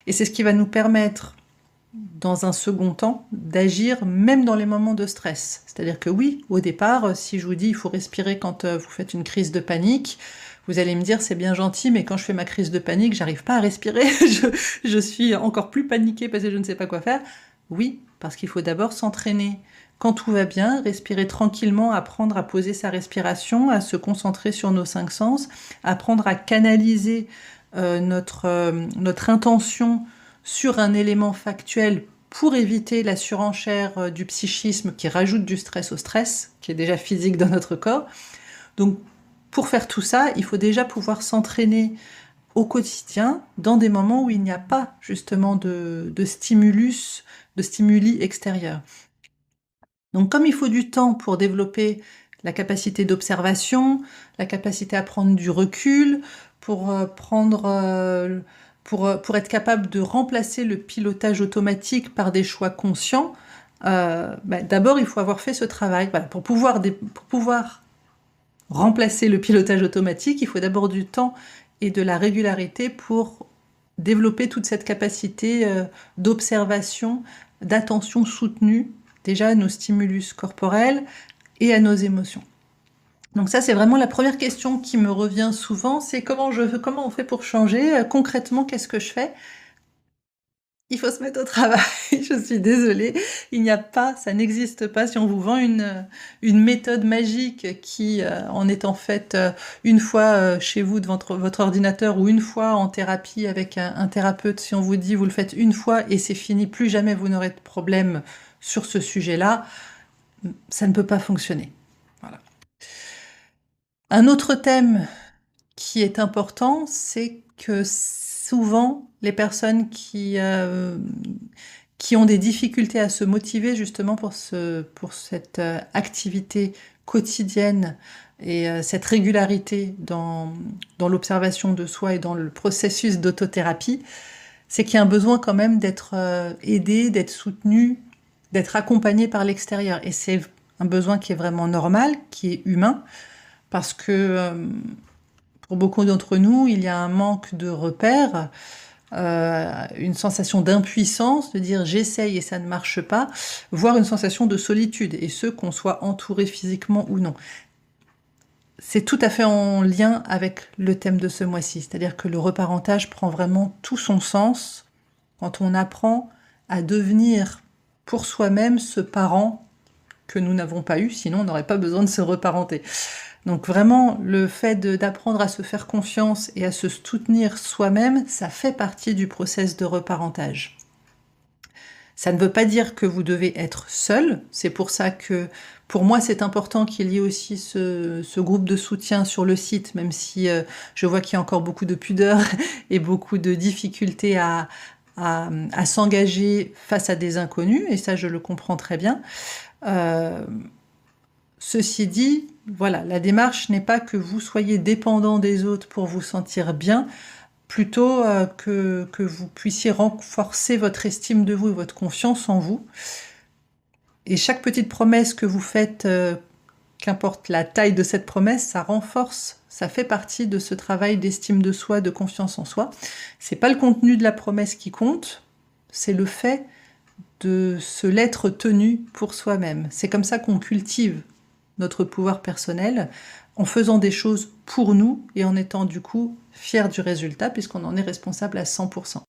Et c'est ce qui va nous permettre, dans un second temps, d'agir même dans les moments de stress. C'est-à-dire que oui, au départ, si je vous dis il faut respirer quand vous faites une crise de panique, vous allez me dire c'est bien gentil, mais quand je fais ma crise de panique, j'arrive pas à respirer, je suis encore plus paniquée parce que je ne sais pas quoi faire. Oui, parce qu'il faut d'abord s'entraîner. Quand tout va bien, respirer tranquillement, apprendre à poser sa respiration, à se concentrer sur nos cinq sens, apprendre à canaliser notre intention sur un élément factuel pour éviter la surenchère du psychisme qui rajoute du stress au stress, qui est déjà physique dans notre corps. Donc, pour faire tout ça, il faut déjà pouvoir s'entraîner au quotidien dans des moments où il n'y a pas justement de stimulus, de stimuli extérieurs. Donc, comme il faut du temps pour développer la capacité d'observation, la capacité à prendre du recul, pour pour être capable de remplacer le pilotage automatique par des choix conscients, d'abord il faut avoir fait ce travail. Voilà, pour pouvoir remplacer le pilotage automatique, il faut d'abord du temps et de la régularité pour développer toute cette capacité d'observation, d'attention soutenue, déjà à nos stimulus corporels et à nos émotions. Donc ça, c'est vraiment la première question qui me revient souvent, c'est comment on fait pour changer, concrètement, qu'est-ce que je fais? Il faut se mettre au travail, je suis désolée, il n'y a pas, ça n'existe pas. Si on vous vend une méthode magique qui, en étant faite une fois chez vous devant votre ordinateur ou une fois en thérapie avec un thérapeute, si on vous dit vous le faites une fois et c'est fini, plus jamais vous n'aurez de problème sur ce sujet-là, ça ne peut pas fonctionner. Voilà. Un autre thème qui est important, c'est que souvent, les personnes qui ont des difficultés à se motiver justement pour cette activité quotidienne et cette régularité dans l'observation de soi et dans le processus d'autothérapie, c'est qu'il y a un besoin quand même d'être aidé, d'être soutenu, d'être accompagné par l'extérieur. Et c'est un besoin qui est vraiment normal, qui est humain, parce que pour beaucoup d'entre nous, il y a un manque de repères, une sensation d'impuissance, de dire j'essaye et ça ne marche pas, voire une sensation de solitude, et ce qu'on soit entouré physiquement ou non. C'est tout à fait en lien avec le thème de ce mois-ci, c'est-à-dire que le reparentage prend vraiment tout son sens quand on apprend à devenir pour soi-même ce parent que nous n'avons pas eu, sinon on n'aurait pas besoin de se reparenter. Donc vraiment, le fait d'apprendre à se faire confiance et à se soutenir soi-même, ça fait partie du process de reparentage. Ça ne veut pas dire que vous devez être seul, c'est pour ça que pour moi c'est important qu'il y ait aussi ce groupe de soutien sur le site, même si je vois qu'il y a encore beaucoup de pudeur et beaucoup de difficultés à s'engager face à des inconnus, et ça je le comprends très bien. Ceci dit, voilà, la démarche n'est pas que vous soyez dépendant des autres pour vous sentir bien, plutôt que vous puissiez renforcer votre estime de vous et votre confiance en vous. Et chaque petite promesse que vous faites, qu'importe la taille de cette promesse, ça renforce, ça fait partie de ce travail d'estime de soi, de confiance en soi. C'est pas le contenu de la promesse qui compte, c'est le fait de se l'être tenu pour soi-même. C'est comme ça qu'on cultive notre pouvoir personnel, en faisant des choses pour nous et en étant du coup fiers du résultat, puisqu'on en est responsable à 100%.